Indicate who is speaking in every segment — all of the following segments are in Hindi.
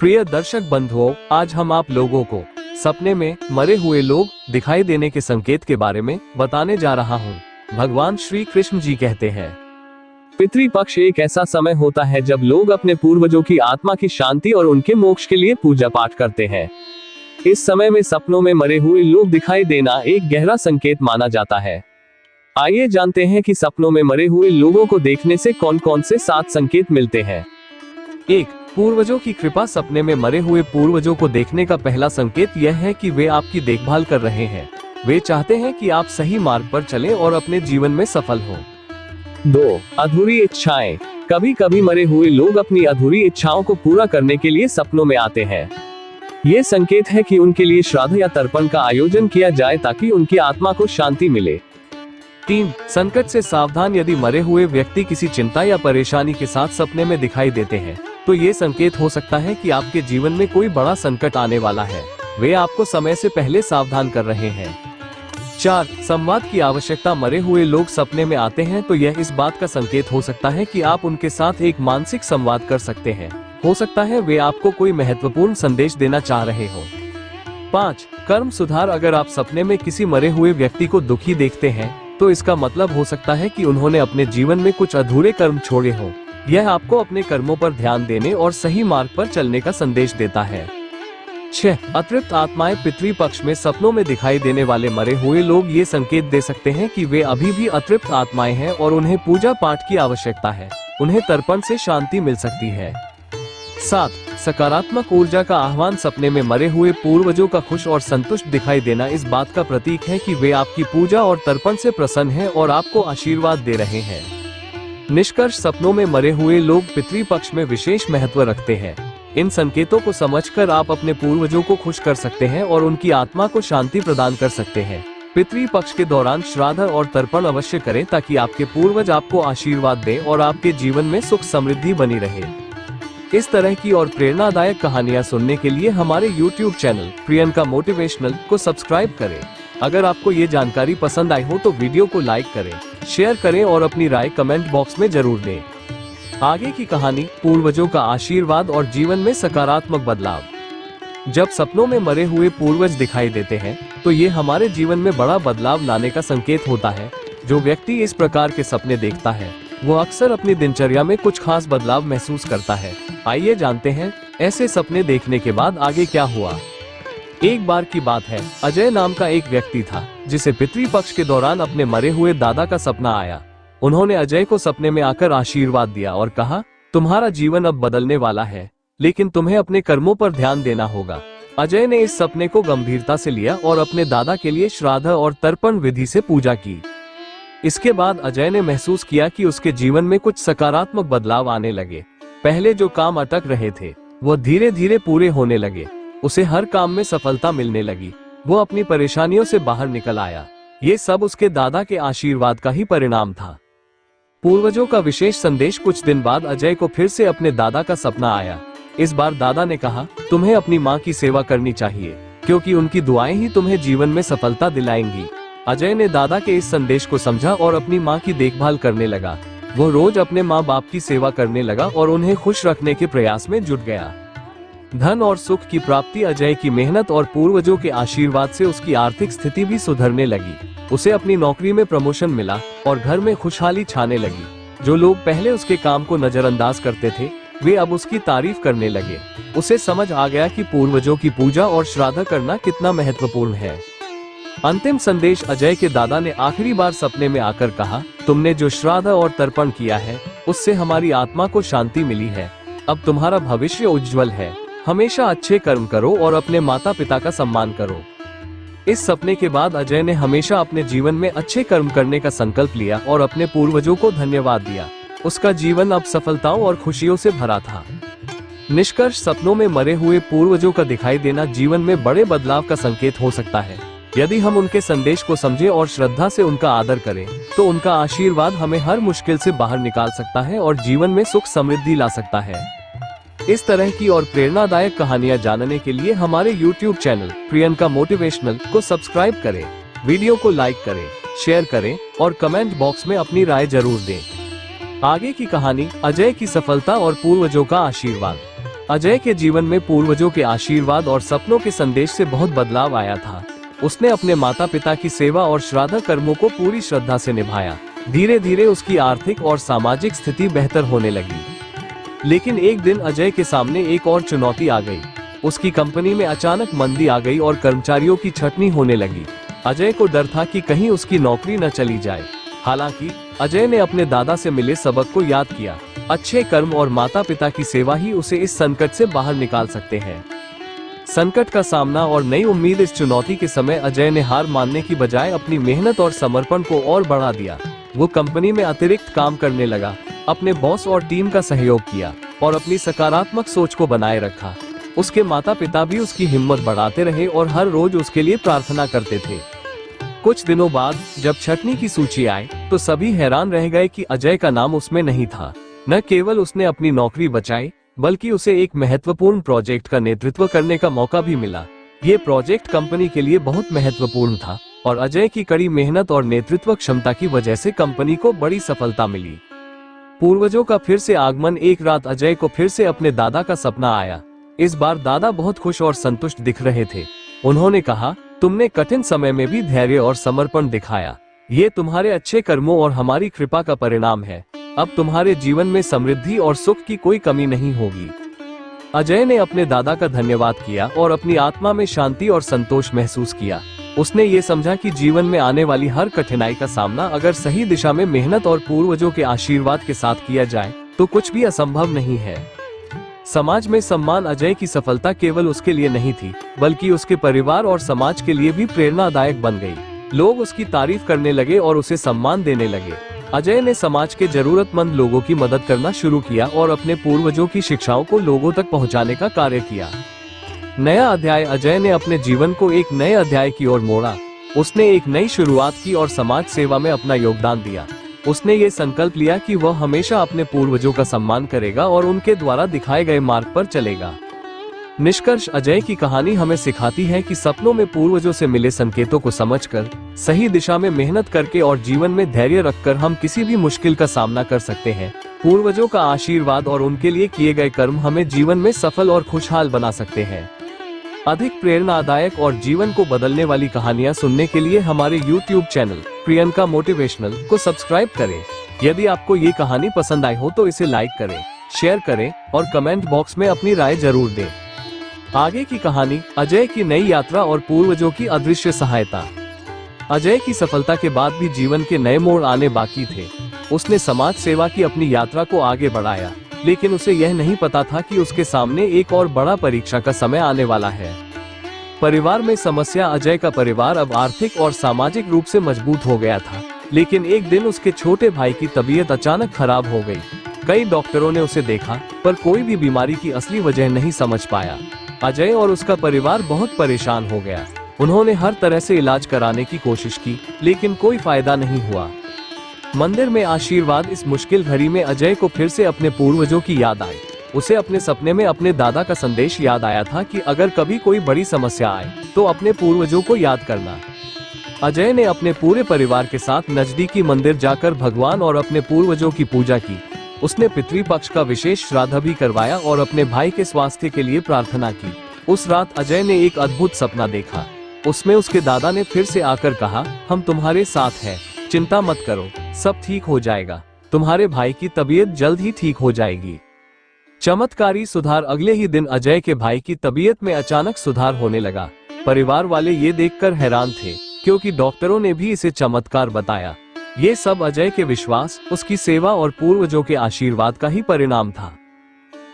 Speaker 1: प्रिय दर्शक बंधुओं, आज हम आप लोगों को सपने में मरे हुए लोग दिखाई देने के संकेत के बारे में बताने जा रहा हूँ। भगवान श्री कृष्ण जी कहते हैं, पितृपक्ष एक ऐसा समय होता है जब लोग अपने पूर्वजों की आत्मा की शांति और उनके मोक्ष के लिए पूजा पाठ करते हैं। इस समय में सपनों में मरे हुए लोग दिखाई देना एक गहरा संकेत माना जाता है। आइए जानते हैं कि सपनों में मरे हुए लोगों को देखने से कौन कौन से 7 संकेत मिलते हैं। 1. पूर्वजों की कृपा। सपने में मरे हुए पूर्वजों को देखने का पहला संकेत यह है कि वे आपकी देखभाल कर रहे हैं। वे चाहते हैं कि आप सही मार्ग पर चलें और अपने जीवन में सफल हों। 2. अधूरी इच्छाएं। कभी कभी मरे हुए लोग अपनी अधूरी इच्छाओं को पूरा करने के लिए सपनों में आते हैं। ये संकेत है कि उनके लिए श्राद्ध या तर्पण का आयोजन किया जाए ताकि उनकी आत्मा को शांति मिले। 3. संकट से सावधान। यदि मरे हुए व्यक्ति किसी चिंता या परेशानी के साथ सपने में दिखाई देते हैं तो ये संकेत हो सकता है कि आपके जीवन में कोई बड़ा संकट आने वाला है। वे आपको समय से पहले सावधान कर रहे हैं। 4. संवाद की आवश्यकता। मरे हुए लोग सपने में आते हैं तो यह इस बात का संकेत हो सकता है कि आप उनके साथ एक मानसिक संवाद कर सकते हैं। हो सकता है वे आपको कोई महत्वपूर्ण संदेश देना चाह रहे हो। 5. कर्म सुधार। अगर आप सपने में किसी मरे हुए व्यक्ति को दुखी देखते हैं तो इसका मतलब हो सकता है कि उन्होंने अपने जीवन में कुछ अधूरे कर्म छोड़े हों। यह आपको अपने कर्मों पर ध्यान देने और सही मार्ग पर चलने का संदेश देता है। 6. अतृप्त आत्माएं। पितृपक्ष में सपनों में दिखाई देने वाले मरे हुए लोग ये संकेत दे सकते हैं कि वे अभी भी अतृप्त आत्माएं हैं और उन्हें पूजा पाठ की आवश्यकता है। उन्हें तर्पण से शांति मिल सकती है। 7. सकारात्मक ऊर्जा का आह्वान। सपने में मरे हुए पूर्वजों का खुश और संतुष्ट दिखाई देना इस बात का प्रतीक है कि वे आपकी पूजा और तर्पण से प्रसन्न हैं और आपको आशीर्वाद दे रहे हैं। निष्कर्ष, सपनों में मरे हुए लोग पितृपक्ष में विशेष महत्व रखते हैं। इन संकेतों को समझकर आप अपने पूर्वजों को खुश कर सकते हैं और उनकी आत्मा को शांति प्रदान कर सकते हैं। पितृपक्ष के दौरान श्राद्ध और तर्पण अवश्य करें ताकि आपके पूर्वज आपको आशीर्वाद दें और आपके जीवन में सुख समृद्धि बनी रहे। इस तरह की और प्रेरणादायक कहानियां सुनने के लिए हमारे YouTube चैनल प्रियंका मोटिवेशनल को सब्सक्राइब करें। अगर आपको ये जानकारी पसंद आई हो तो वीडियो को लाइक करें, शेयर करें और अपनी राय कमेंट बॉक्स में जरूर दें। आगे की कहानी, पूर्वजों का आशीर्वाद और जीवन में सकारात्मक बदलाव। जब सपनों में मरे हुए पूर्वज दिखाई देते हैं तो ये हमारे जीवन में बड़ा बदलाव लाने का संकेत होता है। जो व्यक्ति इस प्रकार के सपने देखता है वो अक्सर अपनी दिनचर्या में कुछ खास बदलाव महसूस करता है। आइए जानते हैं ऐसे सपने देखने के बाद आगे क्या हुआ। एक बार की बात है, अजय नाम का एक व्यक्ति था जिसे पितृपक्ष के दौरान अपने मरे हुए दादा का सपना आया। उन्होंने अजय को सपने में आकर आशीर्वाद दिया और कहा, तुम्हारा जीवन अब बदलने वाला है, लेकिन तुम्हें अपने कर्मों पर ध्यान देना होगा। अजय ने इस सपने को गंभीरता से लिया और अपने दादा के लिए श्राद्ध और तर्पण विधि से पूजा की। इसके बाद अजय ने महसूस किया कि उसके जीवन में कुछ सकारात्मक बदलाव आने लगे। पहले जो काम अटक रहे थे वो धीरे धीरे पूरे होने लगे। उसे हर काम में सफलता मिलने लगी। वो अपनी परेशानियों से बाहर निकल आया। ये सब उसके दादा के आशीर्वाद का ही परिणाम था। पूर्वजों का विशेष संदेश। कुछ दिन बाद अजय को फिर से अपने दादा का सपना आया। इस बार दादा ने कहा, तुम्हें अपनी माँ की सेवा करनी चाहिए क्योंकि उनकी दुआएं ही तुम्हें जीवन में सफलता दिलाएंगी। अजय ने दादा के इस संदेश को समझा और अपनी माँ की देखभाल करने लगा। वो रोज अपने माँ बाप की सेवा करने लगा और उन्हें खुश रखने के प्रयास में जुट गया। धन और सुख की प्राप्ति। अजय की मेहनत और पूर्वजों के आशीर्वाद से उसकी आर्थिक स्थिति भी सुधरने लगी। उसे अपनी नौकरी में प्रमोशन मिला और घर में खुशहाली छाने लगी। जो लोग पहले उसके काम को नजरअंदाज करते थे वे अब उसकी तारीफ करने लगे। उसे समझ आ गया कि पूर्वजों की पूजा और श्राद्ध करना कितना महत्वपूर्ण है। अंतिम संदेश। अजय के दादा ने आखिरी बार सपने में आकर कहा, तुमने जो श्राद्ध और तर्पण किया है उससे हमारी आत्मा को शांति मिली है। अब तुम्हारा भविष्य उज्जवल है। हमेशा अच्छे कर्म करो और अपने माता पिता का सम्मान करो। इस सपने के बाद अजय ने हमेशा अपने जीवन में अच्छे कर्म करने का संकल्प लिया और अपने पूर्वजों को धन्यवाद दिया। उसका जीवन अब सफलताओं और खुशियों से भरा था। निष्कर्ष, सपनों में मरे हुए पूर्वजों का दिखाई देना जीवन में बड़े बदलाव का संकेत हो सकता है। यदि हम उनके संदेश को समझें और श्रद्धा से उनका आदर करें तो उनका आशीर्वाद हमें हर मुश्किल से बाहर निकाल सकता है और जीवन में सुख समृद्धि ला सकता है। इस तरह की और प्रेरणादायक कहानियां जानने के लिए हमारे YouTube चैनल प्रियंका मोटिवेशनल को सब्सक्राइब करें। वीडियो को लाइक करें, शेयर करें और कमेंट बॉक्स में अपनी राय जरूर दें। आगे की कहानी, अजय की सफलता और पूर्वजों का आशीर्वाद। अजय के जीवन में पूर्वजों के आशीर्वाद और सपनों के संदेश से बहुत बदलाव आया था। उसने अपने माता पिता की सेवा और श्राद्ध कर्मों को पूरी श्रद्धा से निभाया। धीरे धीरे उसकी आर्थिक और सामाजिक स्थिति बेहतर होने लगी। लेकिन एक दिन अजय के सामने एक और चुनौती आ गई। उसकी कंपनी में अचानक मंदी आ गई और कर्मचारियों की छटनी होने लगी। अजय को डर था कि कहीं उसकी नौकरी न चली जाए। हालांकि अजय ने अपने दादा से मिले सबक को याद किया। अच्छे कर्म और माता पिता की सेवा ही उसे इस संकट से बाहर निकाल सकते हैं। संकट का सामना और नई उम्मीद। इस चुनौती के समय अजय ने हार मानने की बजाय अपनी मेहनत और समर्पण को और बढ़ा दिया। वो कंपनी में अतिरिक्त काम करने लगा, अपने बॉस और टीम का सहयोग किया और अपनी सकारात्मक सोच को बनाए रखा। उसके माता पिता भी उसकी हिम्मत बढ़ाते रहे और हर रोज उसके लिए प्रार्थना करते थे। कुछ दिनों बाद जब छटनी की सूची आई तो सभी हैरान रह गए कि अजय का नाम उसमें नहीं था। न केवल उसने अपनी नौकरी बचाई, बल्कि उसे एक महत्वपूर्ण प्रोजेक्ट का नेतृत्व करने का मौका भी मिला। ये प्रोजेक्ट कंपनी के लिए बहुत महत्वपूर्ण था और अजय की कड़ी मेहनत और नेतृत्व क्षमता की वजह से कंपनी को बड़ी सफलता मिली। पूर्वजों का फिर से आगमन। एक रात अजय को फिर से अपने दादा का सपना आया। इस बार दादा बहुत खुश और संतुष्ट दिख रहे थे। उन्होंने कहा, तुमने कठिन समय में भी धैर्य और समर्पण दिखाया। ये तुम्हारे अच्छे कर्मों और हमारी कृपा का परिणाम है। अब तुम्हारे जीवन में समृद्धि और सुख की कोई कमी नहीं होगी। अजय ने अपने दादा का धन्यवाद किया और अपनी आत्मा में शांति और संतोष महसूस किया। उसने ये समझा कि जीवन में आने वाली हर कठिनाई का सामना अगर सही दिशा में मेहनत और पूर्वजों के आशीर्वाद के साथ किया जाए तो कुछ भी असंभव नहीं है। समाज में सम्मान। अजय की सफलता केवल उसके लिए नहीं थी, बल्कि उसके परिवार और समाज के लिए भी प्रेरणादायक बन गई। लोग उसकी तारीफ करने लगे और उसे सम्मान देने लगे। अजय ने समाज के जरूरतमंद लोगों की मदद करना शुरू किया और अपने पूर्वजों की शिक्षाओं को लोगों तक पहुंचाने का कार्य किया। नया अध्याय। अजय ने अपने जीवन को एक नए अध्याय की ओर मोड़ा। उसने एक नई शुरुआत की और समाज सेवा में अपना योगदान दिया। उसने ये संकल्प लिया कि वह हमेशा अपने पूर्वजों का सम्मान करेगा और उनके द्वारा दिखाए गए मार्ग पर चलेगा। निष्कर्ष। अजय की कहानी हमें सिखाती है कि सपनों में पूर्वजों से मिले संकेतों को समझकर, सही दिशा में मेहनत करके और जीवन में धैर्य रखकर हम किसी भी मुश्किल का सामना कर सकते हैं। पूर्वजों का आशीर्वाद और उनके लिए किए गए कर्म हमें जीवन में सफल और खुशहाल बना सकते हैं। अधिक प्रेरणादायक और जीवन को बदलने वाली कहानियां सुनने के लिए हमारे YouTube चैनल प्रियंका मोटिवेशनल को सब्सक्राइब करें। यदि आपको ये कहानी पसंद आई हो तो इसे लाइक करें, शेयर करें और कमेंट बॉक्स में अपनी राय जरूर दें। आगे की कहानी। अजय की नई यात्रा और पूर्वजों की अदृश्य सहायता। अजय की सफलता के बाद भी जीवन के नए मोड़ आने बाकी थे। उसने समाज सेवा की अपनी यात्रा को आगे बढ़ाया, लेकिन उसे यह नहीं पता था कि उसके सामने एक और बड़ा परीक्षा का समय आने वाला है। परिवार में समस्या। अजय का परिवार अब आर्थिक और सामाजिक रूप से मजबूत हो गया था, लेकिन एक दिन उसके छोटे भाई की तबीयत अचानक खराब हो गई। कई डॉक्टरों ने उसे देखा, पर कोई भी बीमारी की असली वजह नहीं समझ पाया। अजय और उसका परिवार बहुत परेशान हो गया। उन्होंने हर तरह से इलाज कराने की कोशिश की, लेकिन कोई फायदा नहीं हुआ। मंदिर में आशीर्वाद। इस मुश्किल घड़ी में अजय को फिर से अपने पूर्वजों की याद आई। उसे अपने सपने में अपने दादा का संदेश याद आया था कि अगर कभी कोई बड़ी समस्या आए तो अपने पूर्वजों को याद करना। अजय ने अपने पूरे परिवार के साथ नजदीकी मंदिर जाकर भगवान और अपने पूर्वजों की पूजा की। उसने पितृपक्ष का विशेष श्राद्ध भी करवाया और अपने भाई के स्वास्थ्य के लिए प्रार्थना की। उस रात अजय ने एक अद्भुत सपना देखा। उसमें उसके दादा ने फिर से आकर कहा, हम तुम्हारे साथ हैं, चिंता मत करो, सब ठीक हो जाएगा। तुम्हारे भाई की तबीयत जल्द ही ठीक हो जाएगी। चमत्कारी सुधार। अगले ही दिन अजय के भाई की तबीयत में अचानक सुधार होने लगा। परिवार वाले ये देखकर हैरान थे, क्योंकि डॉक्टरों ने भी इसे चमत्कार बताया। ये सब अजय के विश्वास, उसकी सेवा और पूर्वजों के आशीर्वाद का ही परिणाम था।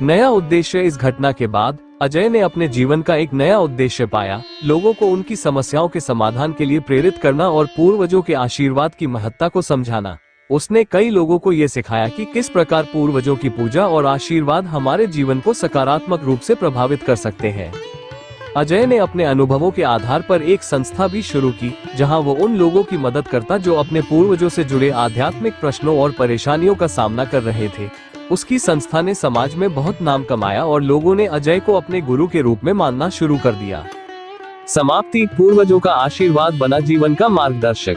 Speaker 1: नया उद्देश्य। इस घटना के बाद अजय ने अपने जीवन का एक नया उद्देश्य पाया, लोगों को उनकी समस्याओं के समाधान के लिए प्रेरित करना और पूर्वजों के आशीर्वाद की महत्ता को समझाना। उसने कई लोगों को ये सिखाया कि किस प्रकार पूर्वजों की पूजा और आशीर्वाद हमारे जीवन को सकारात्मक रूप से प्रभावित कर सकते हैं। अजय ने अपने अनुभवों के आधार पर एक संस्था भी शुरू की, जहां वो उन लोगों की मदद करता जो अपने पूर्वजों से जुड़े आध्यात्मिक प्रश्नों और परेशानियों का सामना कर रहे थे। उसकी संस्था ने समाज में बहुत नाम कमाया और लोगों ने अजय को अपने गुरु के रूप में मानना शुरू कर दिया। समाप्ति। पूर्वजों का आशीर्वाद बना जीवन का मार्गदर्शक।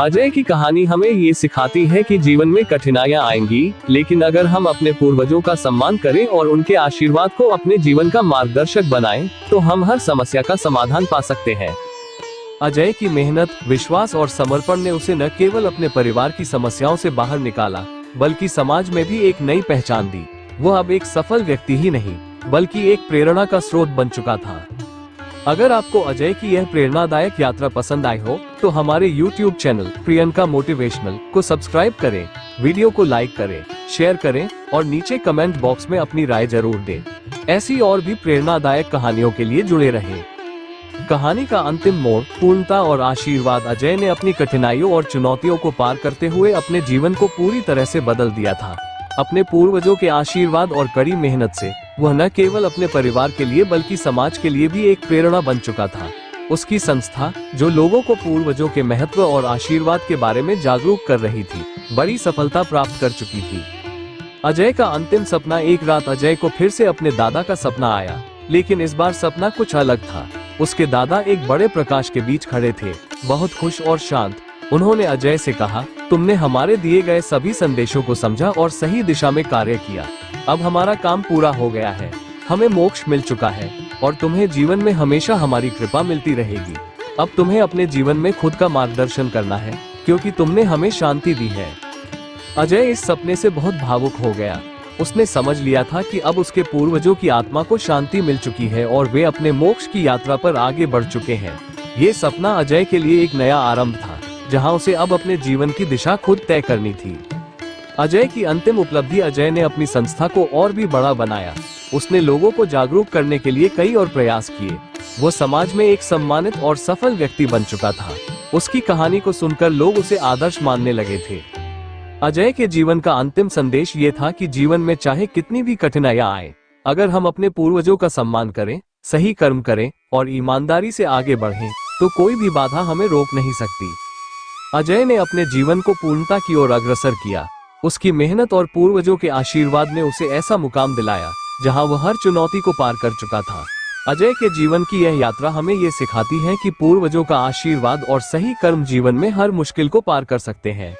Speaker 1: अजय की कहानी हमें ये सिखाती है कि जीवन में कठिनाइयां आएंगी, लेकिन अगर हम अपने पूर्वजों का सम्मान करें और उनके आशीर्वाद को अपने जीवन का मार्गदर्शक बनाएं, तो हम हर समस्या का समाधान पा सकते हैं। अजय की मेहनत, विश्वास और समर्पण ने उसे न केवल अपने परिवार की समस्याओं से बाहर निकाला, बल्कि समाज में भी एक नई पहचान दी। वो अब एक सफल व्यक्ति ही नहीं, बल्कि एक प्रेरणा का स्रोत बन चुका था। अगर आपको अजय की यह प्रेरणादायक यात्रा पसंद आई हो, तो हमारे YouTube चैनल प्रियंका मोटिवेशनल को सब्सक्राइब करें, वीडियो को लाइक करें, शेयर करें और नीचे कमेंट बॉक्स में अपनी राय जरूर दें। ऐसी और भी प्रेरणादायक कहानियों के लिए जुड़े रहें। कहानी का अंतिम मोड़, पूर्णता और आशीर्वाद। अजय ने अपनी कठिनाइयों और चुनौतियों को पार करते हुए अपने जीवन को पूरी तरह से बदल दिया था। अपने पूर्वजों के आशीर्वाद और कड़ी मेहनत से वह न केवल अपने परिवार के लिए बल्कि समाज के लिए भी एक प्रेरणा बन चुका था। उसकी संस्था, जो लोगों को पूर्वजों के महत्व और आशीर्वाद के बारे में जागरूक कर रही थी, बड़ी सफलता प्राप्त कर चुकी थी। अजय का अंतिम सपना। एक रात अजय को फिर से अपने दादा का सपना आया, लेकिन इस बार सपना कुछ अलग था। उसके दादा एक बड़े प्रकाश के बीच खड़े थे, बहुत खुश और शांत। उन्होंने अजय से कहा, तुमने हमारे दिए गए सभी संदेशों को समझा और सही दिशा में कार्य किया। अब हमारा काम पूरा हो गया है, हमें मोक्ष मिल चुका है और तुम्हें जीवन में हमेशा हमारी कृपा मिलती रहेगी। अब तुम्हें अपने जीवन में खुद का मार्गदर्शन करना है, क्योंकि तुमने हमें शांति दी है। अजय इस सपने से बहुत भावुक हो गया। उसने समझ लिया था कि अब उसके पूर्वजों की आत्मा को शांति मिल चुकी है और वे अपने मोक्ष की यात्रा पर आगे बढ़ चुके हैं। ये सपना अजय के लिए एक नया आरंभ था, जहां उसे अब अपने जीवन की दिशा खुद तय करनी थी। अजय की अंतिम उपलब्धि। अजय ने अपनी संस्था को और भी बड़ा बनाया। उसने लोगों को जागरूक करने के लिए कई और प्रयास किए। वो समाज में एक सम्मानित और सफल व्यक्ति बन चुका था। उसकी कहानी को सुनकर लोग उसे आदर्श मानने लगे थे। अजय के जीवन का अंतिम संदेश ये था कि जीवन में चाहे कितनी भी कठिनाइयां आए, अगर हम अपने पूर्वजों का सम्मान करें, सही कर्म करें और ईमानदारी से आगे बढ़ें, तो कोई भी बाधा हमें रोक नहीं सकती। अजय ने अपने जीवन को पूर्णता की ओर अग्रसर किया। उसकी मेहनत और पूर्वजों के आशीर्वाद ने उसे ऐसा मुकाम दिलाया, जहां वह हर चुनौती को पार कर चुका था। अजय के जीवन की यह यात्रा हमें ये सिखाती है कि पूर्वजों का आशीर्वाद और सही कर्म जीवन में हर मुश्किल को पार कर सकते हैं।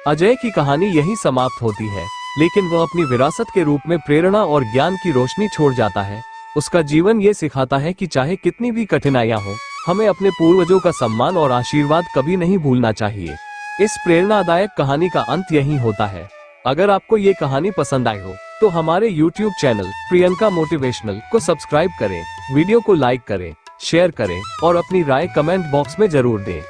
Speaker 1: अजय की कहानी यहीं समाप्त होती है, लेकिन वह अपनी विरासत के रूप में प्रेरणा और ज्ञान की रोशनी छोड़ जाता है। उसका जीवन ये सिखाता है कि चाहे कितनी भी कठिनाइयां हो, हमें अपने पूर्वजों का सम्मान और आशीर्वाद कभी नहीं भूलना चाहिए। इस प्रेरणादायक कहानी का अंत यहीं होता है। अगर आपको ये कहानी पसंद आई हो, तो हमारे YouTube चैनल प्रियंका मोटिवेशनल को सब्सक्राइब करें, वीडियो को लाइक करें, शेयर करें और अपनी राय कमेंट बॉक्स में जरूर दें।